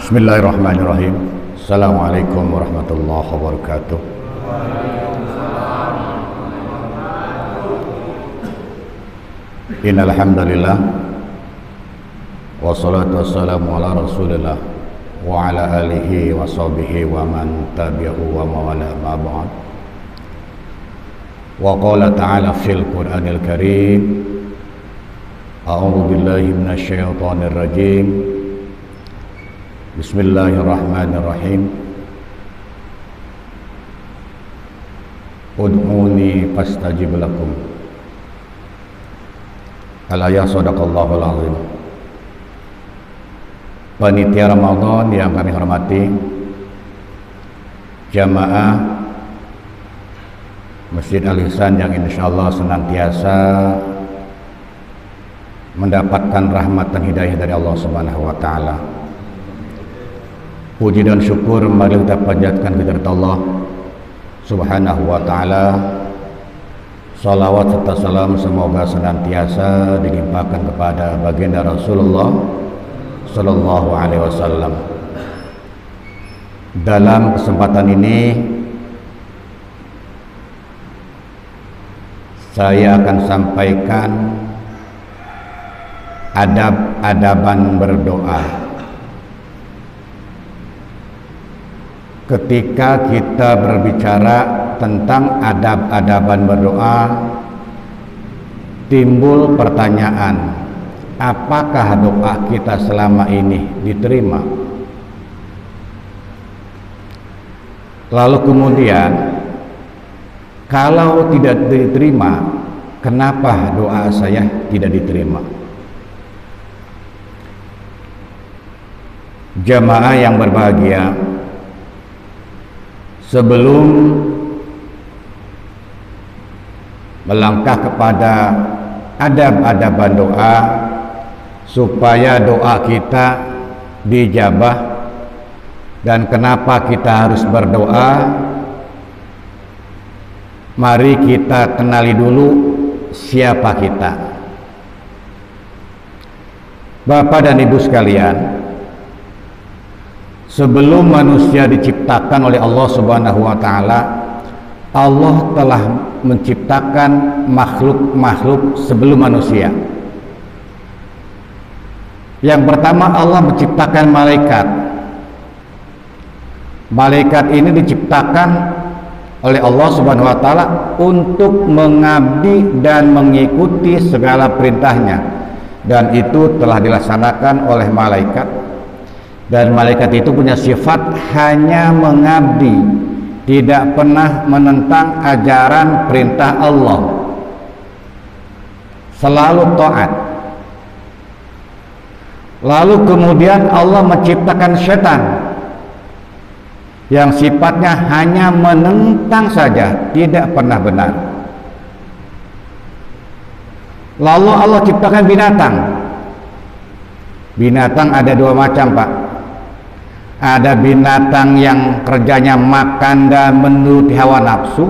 Bismillahirrahmanirrahim. Assalamualaikum warahmatullahi wabarakatuh. Innal hamdalillah wassalatu wassalamu ala Rasulillah wa ala alihi wa sahbihi wa man tabi'ahu wa mawala ma ba'd. Wa qala ta'ala fil Qur'anil Karim, a'udzu billahi minasy syaithanir rajim. Bismillahirrahmanirrahim. Ud'uni fastajib lakum. Al-ayah sadaqallahul azim. Panitia Ramadan yang kami hormati, jamaah Masjid Al-Ihsan yang insyaallah senantiasa mendapatkan rahmat dan hidayah dari Allah Subhanahu wa taala. Puji dan syukur mari kita panjatkan kehadirat Allah Subhanahu wa taala. Salawat serta salam semoga senantiasa dilimpahkan kepada baginda Rasulullah sallallahu alaihi wasallam. Dalam kesempatan ini saya akan sampaikan adab-adaban berdoa. Ketika kita berbicara tentang adab-adaban berdoa, timbul pertanyaan, apakah doa kita selama ini diterima? Lalu kemudian, kalau tidak diterima, kenapa doa saya tidak diterima? Jamaah yang berbahagia, sebelum melangkah kepada adab-adaban doa supaya doa kita dijabah, dan kenapa kita harus berdoa, mari kita kenali dulu siapa kita. Bapak dan Ibu sekalian, sebelum manusia diciptakan oleh Allah Subhanahu wa taala, Allah telah menciptakan makhluk-makhluk sebelum manusia. Yang pertama, Allah menciptakan malaikat. Malaikat ini diciptakan oleh Allah Subhanahu wa taala untuk mengabdi dan mengikuti segala perintahnya, dan itu telah dilaksanakan oleh malaikat. Dan malaikat itu punya sifat hanya mengabdi, tidak pernah menentang ajaran perintah Allah, selalu taat. Lalu kemudian Allah menciptakan setan yang sifatnya hanya menentang saja, tidak pernah benar. Lalu Allah ciptakan binatang. Binatang ada dua macam, Pak. Ada binatang yang kerjanya makan dan menuruti hawa nafsu.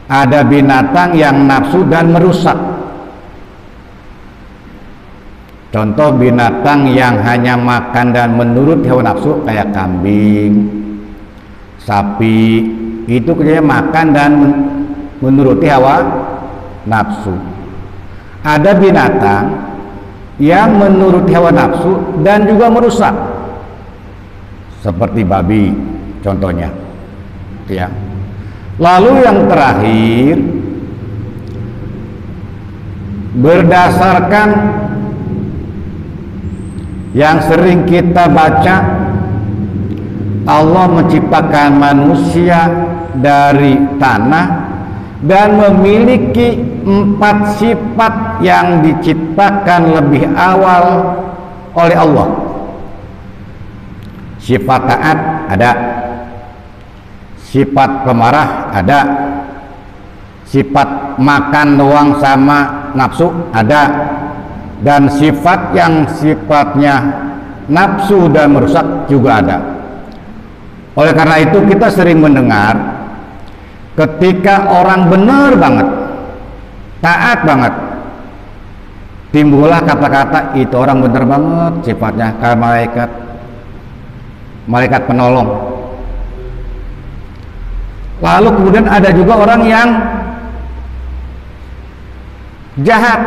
Ada binatang yang nafsu dan merusak. Contoh binatang yang hanya makan dan menuruti hawa nafsu kayak kambing, sapi, itu kerjanya makan dan menuruti hawa nafsu. Ada binatang yang menuruti hawa nafsu dan juga merusak, seperti babi contohnya, ya. Lalu yang terakhir, berdasarkan yang sering kita baca, Allah menciptakan manusia dari tanah dan memiliki 4 sifat yang diciptakan lebih awal oleh Allah. Sifat taat ada, sifat pemarah ada, sifat makan doang sama nafsu ada, dan sifat yang sifatnya nafsu dan merusak juga ada. Oleh karena itu kita sering mendengar ketika orang benar banget, taat banget, timbullah kata-kata itu orang bener banget sifatnya kayak malaikat penolong. Lalu kemudian ada juga orang yang jahat.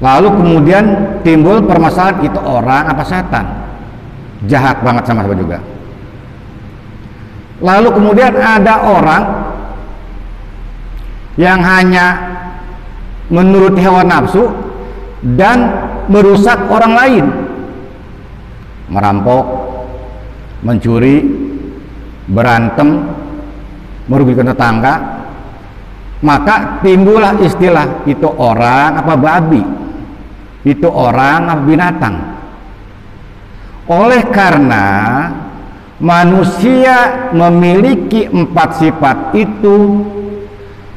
Lalu kemudian timbul permasalahan itu orang apa setan, jahat banget sama-sama juga. Lalu kemudian ada orang yang hanya menuruti hawa nafsu dan merusak orang lain, merampok, mencuri, berantem, merugikan tetangga. Maka timbullah istilah itu orang apa babi, itu orang apa binatang. Oleh karena manusia memiliki 4 sifat itu,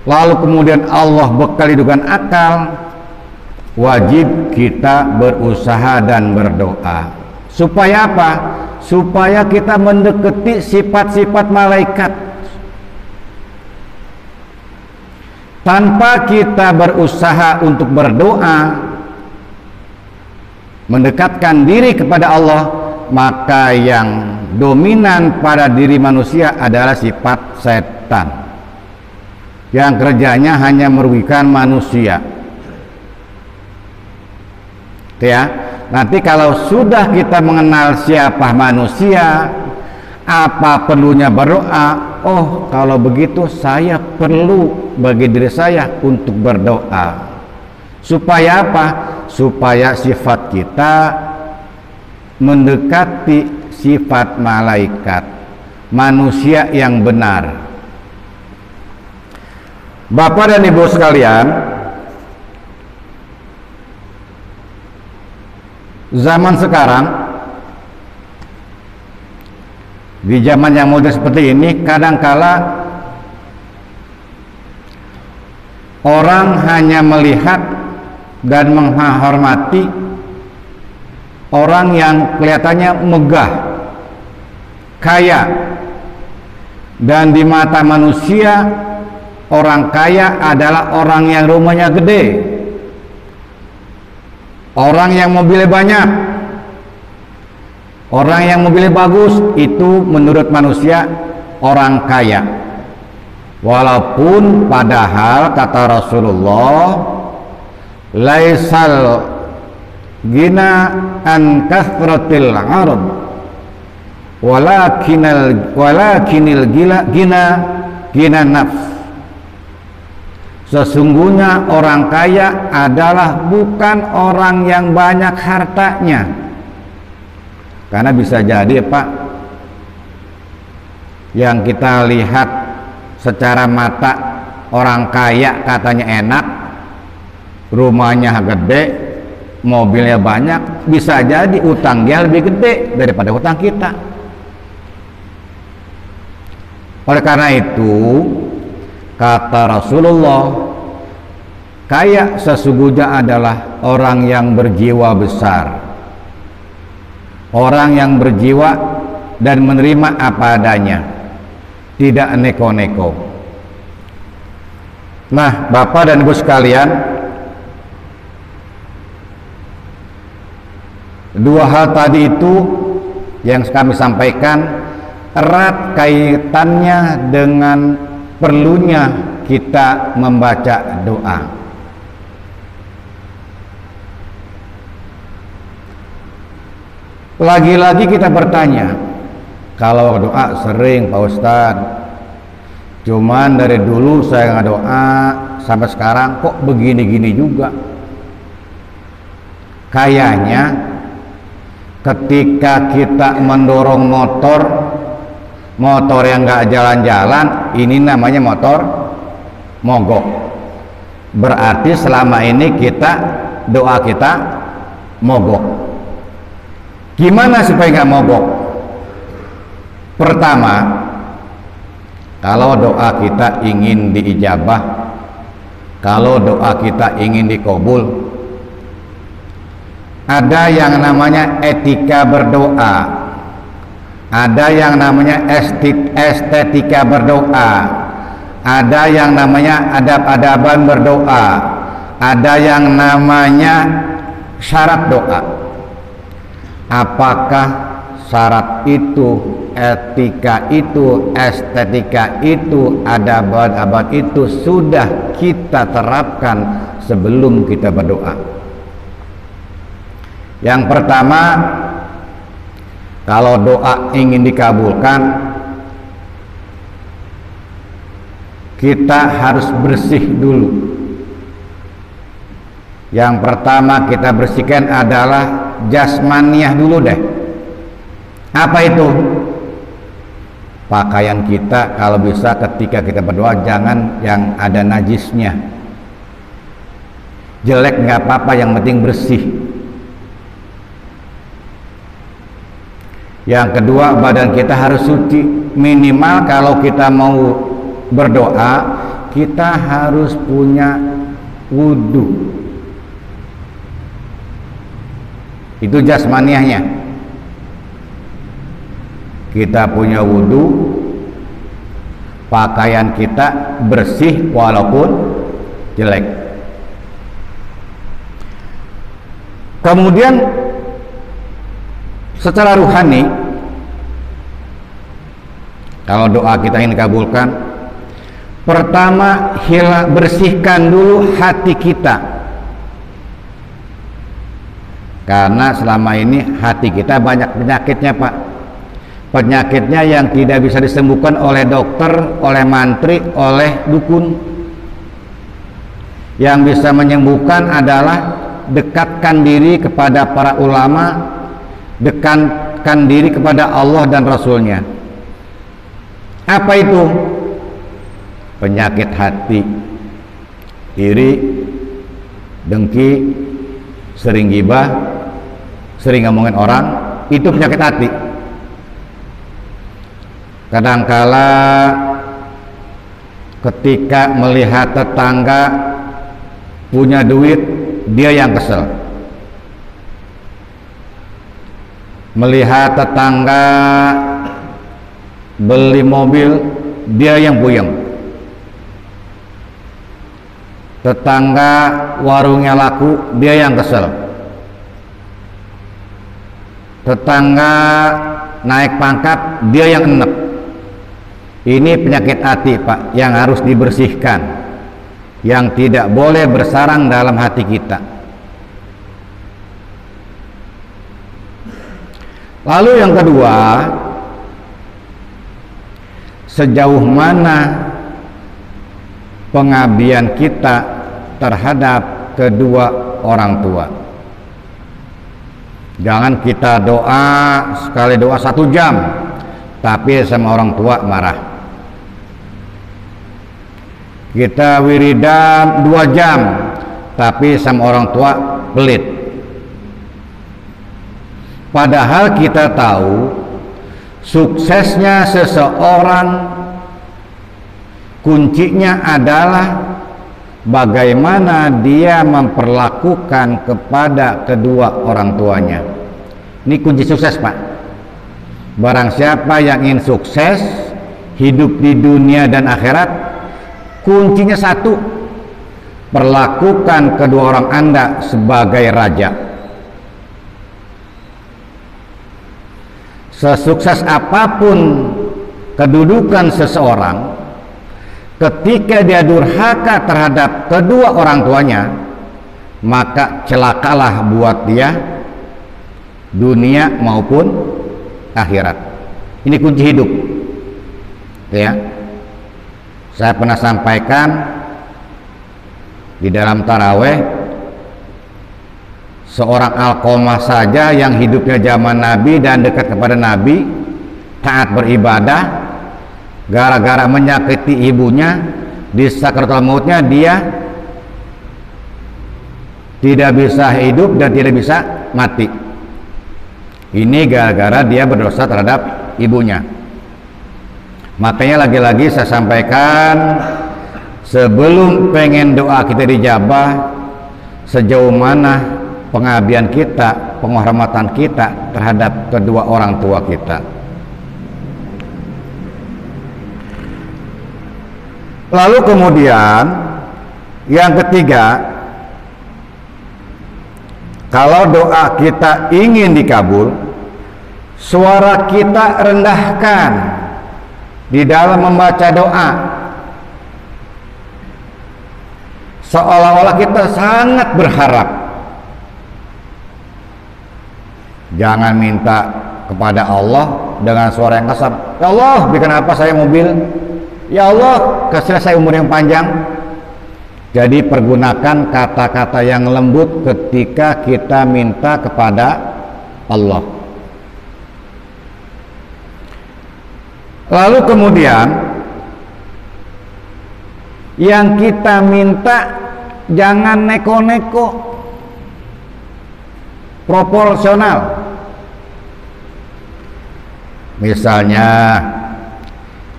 lalu kemudian Allah bekali dengan akal, wajib kita berusaha dan berdoa. Supaya apa? Supaya kita mendekati sifat-sifat malaikat. Tanpa kita berusaha untuk berdoa, mendekatkan diri kepada Allah, maka yang dominan pada diri manusia adalah sifat setan yang kerjanya hanya merugikan manusia. Ya, nanti kalau sudah kita mengenal siapa manusia, apa perlunya berdoa? Oh, kalau begitu saya perlu bagi diri saya untuk berdoa. Supaya apa? Supaya sifat kita mendekati sifat malaikat, manusia yang benar. Bapak dan Ibu sekalian, zaman sekarang, di zaman yang modern seperti ini, kadangkala orang hanya melihat dan menghormati orang yang kelihatannya megah, kaya, dan di mata manusia orang kaya adalah orang yang rumahnya gede, orang yang mobilnya banyak, orang yang mobilnya bagus. Itu menurut manusia orang kaya. Walaupun padahal kata Rasulullah, laisal gina an kathratil arad walakinil gina nafs. Sesungguhnya orang kaya adalah bukan orang yang banyak hartanya. Karena bisa jadi Pak, yang kita lihat secara mata orang kaya katanya enak, rumahnya gede, mobilnya banyak, bisa jadi utang dia lebih gede daripada utang kita. Oleh karena itu kata Rasulullah, kaya sesungguhnya adalah orang yang berjiwa besar, orang yang berjiwa dan menerima apa adanya, tidak neko-neko. Nah, Bapak dan Ibu sekalian, dua hal tadi itu yang kami sampaikan erat kaitannya dengan perlunya kita membaca doa. Lagi-lagi kita bertanya, kalau doa sering Pak Ustadz, cuman dari dulu saya nggak doa sampai sekarang kok begini-gini juga. Kayaknya ketika kita mendorong motor yang nggak jalan-jalan, ini namanya motor mogok. Berarti selama ini doa kita mogok. Gimana supaya nggak mogok? Pertama, kalau doa kita ingin diijabah, kalau doa kita ingin dikabul, ada yang namanya etika berdoa, ada yang namanya estetika berdoa, ada yang namanya adab-adaban berdoa, ada yang namanya syarat doa. Apakah syarat itu, etika itu, estetika itu, adab-adab itu sudah kita terapkan sebelum kita berdoa? Yang pertama, kalau doa ingin dikabulkan, kita harus bersih dulu. Yang pertama kita bersihkan adalah jasmaniah dulu deh. Apa itu? Pakaian kita kalau bisa ketika kita berdoa jangan yang ada najisnya. Jelek nggak apa-apa, yang penting bersih. Yang kedua, badan kita harus suci. Minimal kalau kita mau berdoa, kita harus punya wudhu. Itu jasmaniahnya. Kita punya wudhu, pakaian kita bersih walaupun jelek. Kemudian secara ruhani, kalau doa kita ingin dikabulkan, pertama bersihkan dulu hati kita. Karena selama ini hati kita banyak penyakitnya, Pak. Penyakitnya yang tidak bisa disembuhkan oleh dokter, oleh mantri, oleh dukun. Yang bisa menyembuhkan adalah dekatkan diri kepada para ulama, dekatkan diri kepada Allah dan Rasulnya. Apa itu? Penyakit hati, iri, dengki, sering gibah, sering ngomongin orang, itu penyakit hati. Kadangkala ketika melihat tetangga punya duit, dia yang kesel. Melihat tetangga beli mobil, dia yang puyeng. Tetangga warungnya laku, dia yang kesel. Tetangga naik pangkat, dia yang enek. Ini penyakit hati, Pak, yang harus dibersihkan, yang tidak boleh bersarang dalam hati kita. Lalu yang kedua, sejauh mana pengabdian kita terhadap kedua orang tua. Jangan kita doa, sekali doa 1 jam, tapi sama orang tua marah. Kita wiridan 2 jam, tapi sama orang tua pelit. Padahal kita tahu suksesnya seseorang kuncinya adalah bagaimana dia memperlakukan kepada kedua orang tuanya. Ini kunci sukses, Pak. Barang siapa yang ingin sukses hidup di dunia dan akhirat, kuncinya satu: perlakukan kedua orang Anda sebagai raja. Sesukses apapun kedudukan seseorang, ketika dia durhaka terhadap kedua orang tuanya, maka celakalah buat dia dunia maupun akhirat. Ini kunci hidup, ya. Saya pernah sampaikan di dalam taraweh, seorang Alqamah saja yang hidupnya zaman Nabi dan dekat kepada Nabi, taat beribadah, gara-gara menyakiti ibunya di sakaratul mautnya, dia tidak bisa hidup dan tidak bisa mati. Ini gara-gara dia berdosa terhadap ibunya. Makanya lagi-lagi saya sampaikan, sebelum pengen doa kita dijabah, sejauh mana pengabdian kita, penghormatan kita terhadap kedua orang tua kita. Lalu kemudian yang ketiga, Kalau doa kita ingin dikabul, suara kita rendahkan di dalam membaca doa, seolah-olah kita sangat berharap. Jangan minta kepada Allah dengan suara yang kasar. Ya Allah, berikan apa saya mobil. Ya Allah, kasih saya umur yang panjang. Jadi pergunakan kata-kata yang lembut ketika kita minta kepada Allah. Lalu kemudian yang kita minta jangan neko-neko, proporsional. Misalnya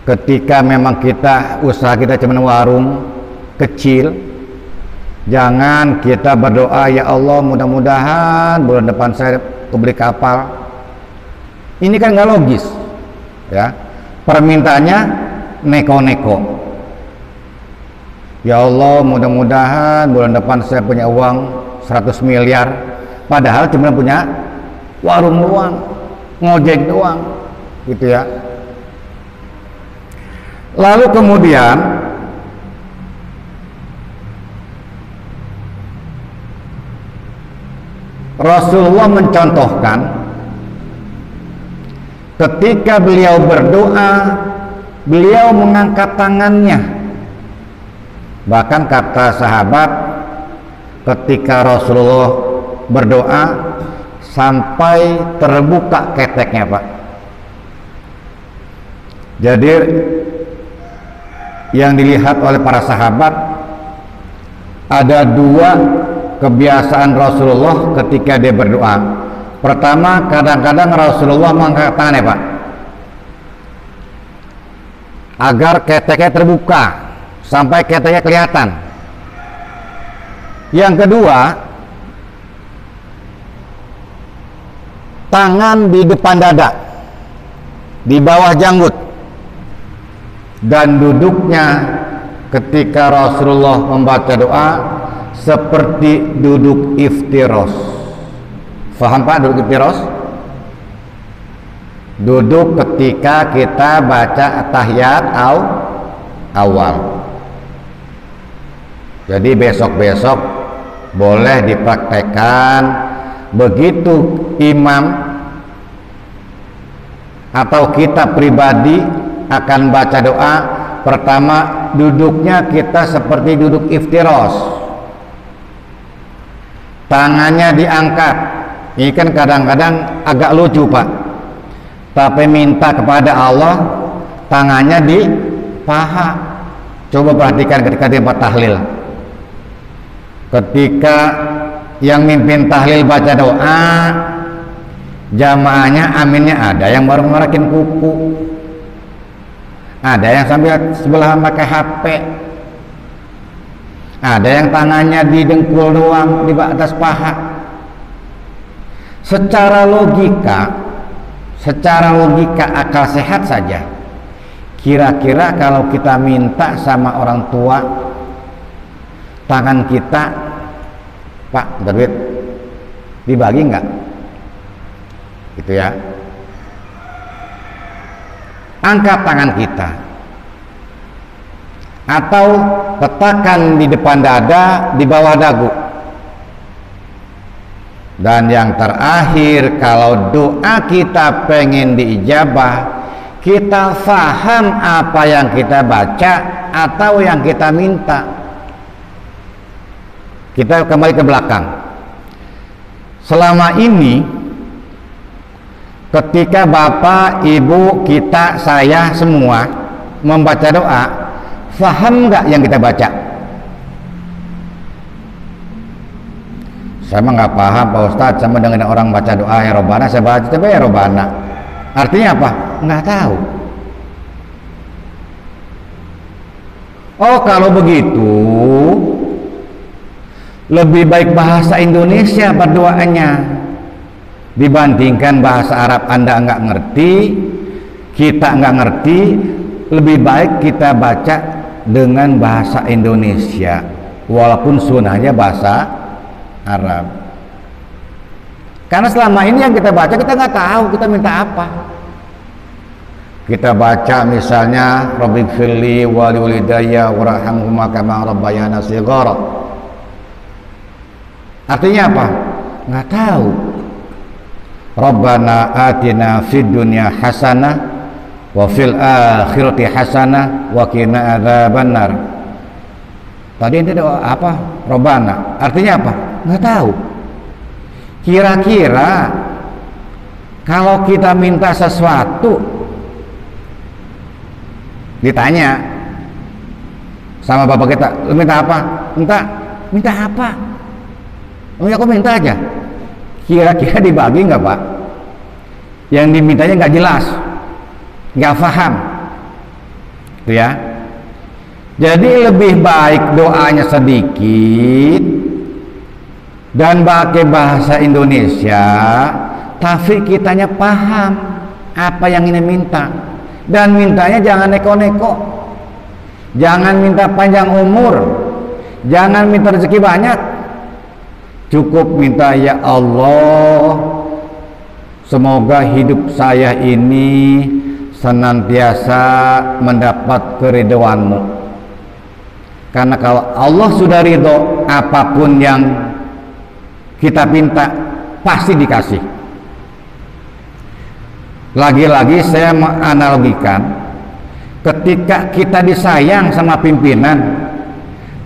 ketika memang usaha kita cuma warung kecil, jangan kita berdoa, ya Allah mudah-mudahan bulan depan saya kebeli kapal. Ini kan nggak logis, ya. Permintaannya neko-neko. Ya Allah mudah-mudahan bulan depan saya punya uang 100 miliar, padahal cuma punya warung doang, ngojek doang, gitu ya. Lalu kemudian Rasulullah mencontohkan ketika beliau berdoa, beliau mengangkat tangannya. Bahkan kata sahabat, ketika Rasulullah berdoa sampai terbuka keteknya, Pak. Jadi yang dilihat oleh para sahabat ada dua kebiasaan Rasulullah ketika dia berdoa. Pertama, kadang-kadang Rasulullah mengangkat tangannya, Pak, agar keteknya terbuka sampai keteknya kelihatan. Yang kedua, tangan di depan dada, di bawah janggut, dan duduknya ketika Rasulullah membaca doa seperti duduk iftiros. Faham Pak duduk iftiros? Duduk ketika kita baca tahiyat awal. Jadi besok-besok boleh dipraktekkan, begitu imam atau kita pribadi akan baca doa, pertama duduknya kita seperti duduk iftiros, tangannya diangkat. Ini kan kadang-kadang agak lucu, Pak, tapi minta kepada Allah tangannya di paha. Coba perhatikan ketika di tempat tahlil, ketika yang mimpin tahlil baca doa, jamaahnya aminnya ada yang baru ngerakin kuku, ada yang sambil sebelah pakai HP, ada yang tangannya di dengkul doang di atas paha. Secara logika akal sehat saja, kira-kira kalau kita minta sama orang tua, tangan kita, Pak, duit dibagi nggak? Gitu ya. Angkat tangan kita, atau letakkan di depan dada, di bawah dagu. Dan yang terakhir, kalau doa kita pengen diijabah, kita faham apa yang kita baca atau yang kita minta. Kita kembali ke belakang. Selama ini ketika bapak, ibu, kita, saya semua membaca doa, faham nggak yang kita baca? Saya mah nggak paham, Pak Ustadz. Sama dengan orang baca doa ya Robana, saya baca tapi ya Robana, artinya apa? Nggak tahu. Oh, kalau begitu lebih baik bahasa Indonesia berdoanya dibandingkan bahasa Arab. Anda nggak ngerti, kita nggak ngerti, lebih baik kita baca dengan bahasa Indonesia walaupun sunnahnya bahasa Arab. Karena selama ini yang kita baca kita nggak tahu kita minta apa. Kita baca misalnya Rabbighfirli wa liwalidayya warhamhuma kama rabbayana shighara. Artinya apa? Nggak tahu. Rabbana atina fid dunya hasanah wa fil akhirati hasanah wa qina adzabannar. Tadi ini apa? Rabbana. Artinya apa? Nggak tahu. Kira-kira kalau kita minta sesuatu, ditanya sama bapak kita, lu minta apa? Minta apa? Oh ya, aku minta aja. Kira-kira dibagi nggak Pak? Yang dimintanya nggak jelas, nggak paham, itu ya. Jadi lebih baik doanya sedikit dan pakai bahasa Indonesia, tapi kitanya paham apa yang ini minta. Dan mintanya jangan neko-neko, jangan minta panjang umur, jangan minta rezeki banyak, cukup minta ya Allah, semoga hidup saya ini senantiasa mendapat keridhoan-Mu. Karena kalau Allah sudah ridho, apapun yang kita minta pasti dikasih. Lagi-lagi saya menganalogikan, ketika kita disayang sama pimpinan,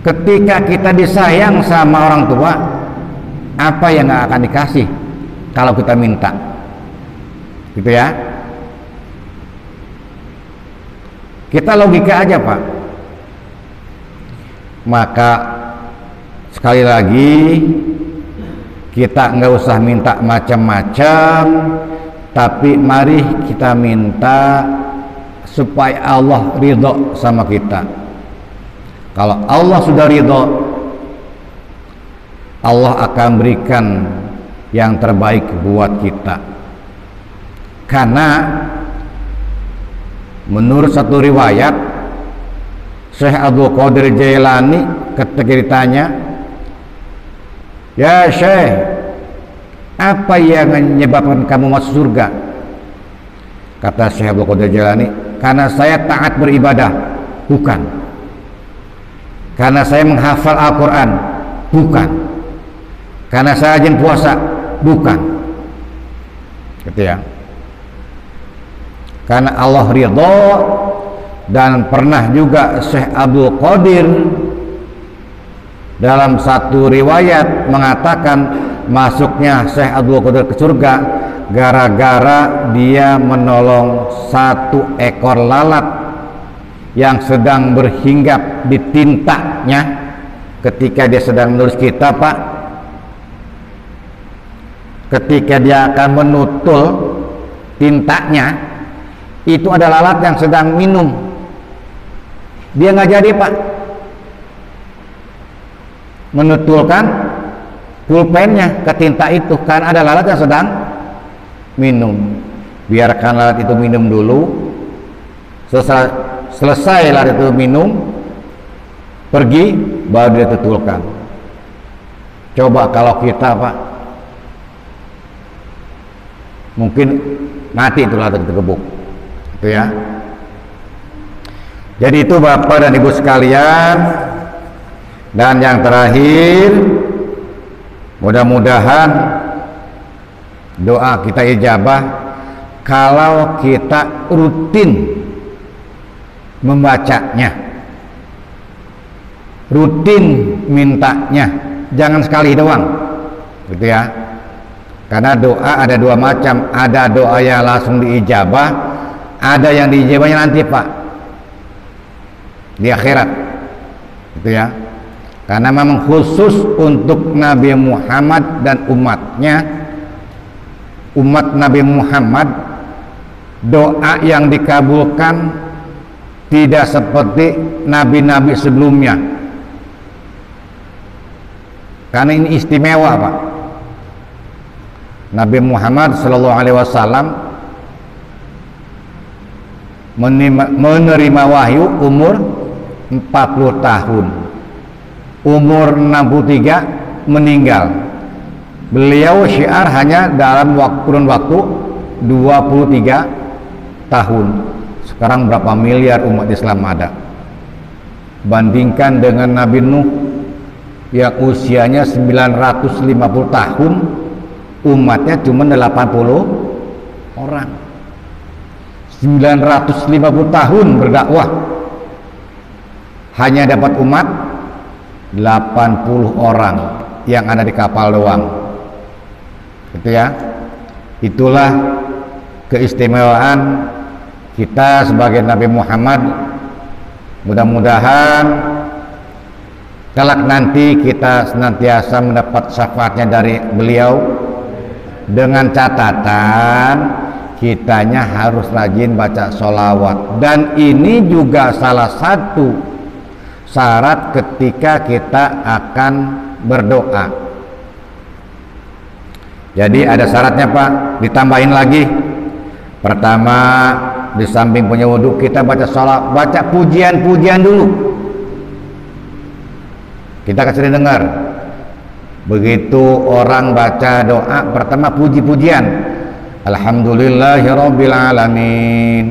ketika kita disayang sama orang tua, apa yang akan dikasih kalau kita minta? Gitu ya. Kita logika aja Pak. Maka sekali lagi kita nggak usah minta macam-macam, tapi mari kita minta supaya Allah ridho sama kita. Kalau Allah sudah ridho, Allah akan berikan yang terbaik buat kita. Karena menurut satu riwayat, Syekh Abdul Qadir Jailani ketika ditanya, ya Syekh, apa yang menyebabkan kamu masuk surga? Kata Syekh Abdul Qadir Jailani, karena saya taat beribadah. Bukan. Karena saya menghafal Al-Quran. Bukan. Karena saya rajin puasa. Bukan. Gitu ya. Karena Allah ridho. Dan pernah juga Syekh Abdul Qadir dalam satu riwayat mengatakan masuknya Syekh Abdul Qadir ke surga gara-gara dia menolong satu ekor lalat yang sedang berhinggap di tintanya ketika dia sedang menulis kitab Pak. Ketika dia akan menutul tintanya, itu ada lalat yang sedang minum. Dia nggak jadi Pak menutulkan pulpennya ke tinta itu karena ada lalat yang sedang minum. Biarkan lalat itu minum dulu, selesai lalat itu minum, pergi, baru dia tutulkan. Coba kalau kita Pak, mungkin mati itu lalat itu gebuk, itu ya. Jadi itu Bapak dan Ibu sekalian. Dan yang terakhir, mudah-mudahan doa kita ijabah kalau kita rutin membacanya, rutin mintanya, jangan sekali doang, gitu ya. Karena doa ada dua macam, ada doa yang langsung diijabah, ada yang diijabahnya nanti Pak, di akhirat, gitu ya. Karena memang khusus untuk Nabi Muhammad dan umatnya, umat Nabi Muhammad, doa yang dikabulkan tidak seperti nabi-nabi sebelumnya. Karena ini istimewa Pak. Nabi Muhammad SAW menerima wahyu umur 40 tahun. Umur 63 meninggal. Beliau syiar hanya dalam kurun waktu 23 tahun. Sekarang berapa miliar umat Islam ada? Bandingkan dengan Nabi Nuh yang usianya 950 tahun, umatnya cuma 80 orang. 950 tahun berdakwah, hanya dapat umat 80 orang yang ada di kapal doang. Gitu ya. Itulah keistimewaan kita sebagai Nabi Muhammad. Mudah-mudahan kelak nanti kita senantiasa mendapat syafaatnya dari beliau, dengan catatan kitanya harus rajin baca sholawat. Dan ini juga salah satu syarat ketika kita akan berdoa. Jadi ada syaratnya Pak, ditambahin lagi. Pertama, di samping punya wudhu, kita baca sholawat, baca pujian-pujian dulu. Kita kasih dengar. Begitu orang baca doa, pertama puji-pujian. Alhamdulillahirabbil alamin.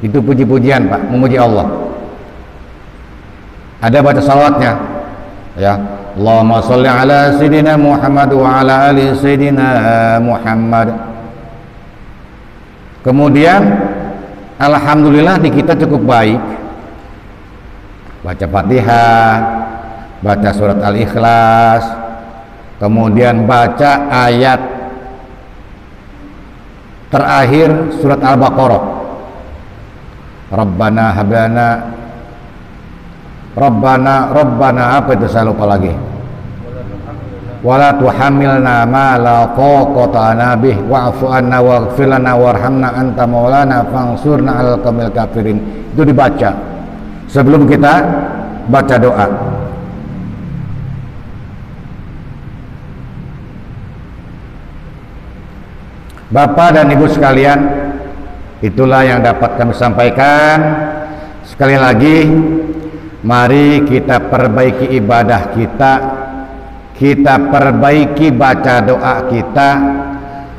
Itu puji-pujian Pak, memuji Allah. Ada baca salawatnya, ya. Allahumma sholli ala sayyidina Muhammad wa ala ali sayyidina Muhammad. Kemudian alhamdulillah di kita cukup baik. Baca Fatihah, baca surat Al-Ikhlas, kemudian baca ayat terakhir surat Al-Baqarah. Rabbana apa itu, saya lupa lagi. Wala tuhamilna ma la taqata lana bih wa'fu anna waghfir lana warhamna anta maulana fansurna 'alal qawmil kafirin. Itu dibaca sebelum kita baca doa. Bapak dan Ibu sekalian, itulah yang dapat kami sampaikan. Sekali lagi, mari kita perbaiki ibadah kita perbaiki baca doa kita.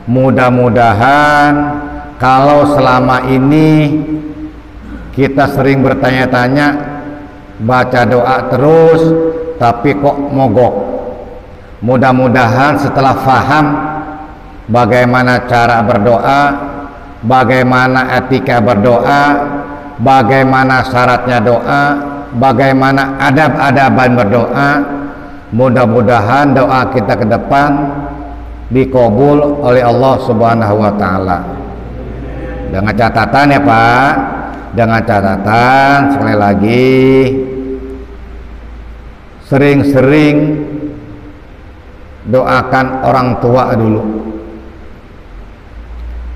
Mudah-mudahan kalau selama ini kita sering bertanya-tanya, baca doa terus tapi kok mogok, mudah-mudahan setelah faham bagaimana cara berdoa, bagaimana etika berdoa, bagaimana syaratnya doa, bagaimana adab-adaban berdoa, mudah-mudahan doa kita ke depan dikabul oleh Allah Subhanahu wa taala. Dengan catatan ya Pak, dengan catatan sekali lagi, sering-sering doakan orang tua dulu.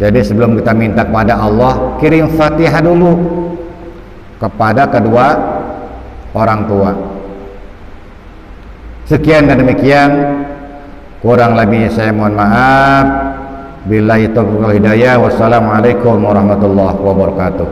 Jadi sebelum kita minta kepada Allah, kirim Fatihah dulu kepada kedua orang tua. Sekian dan demikian, kurang lebihnya saya mohon maaf. Billahi taufiq wal hidayah. Wassalamualaikum warahmatullahi wabarakatuh.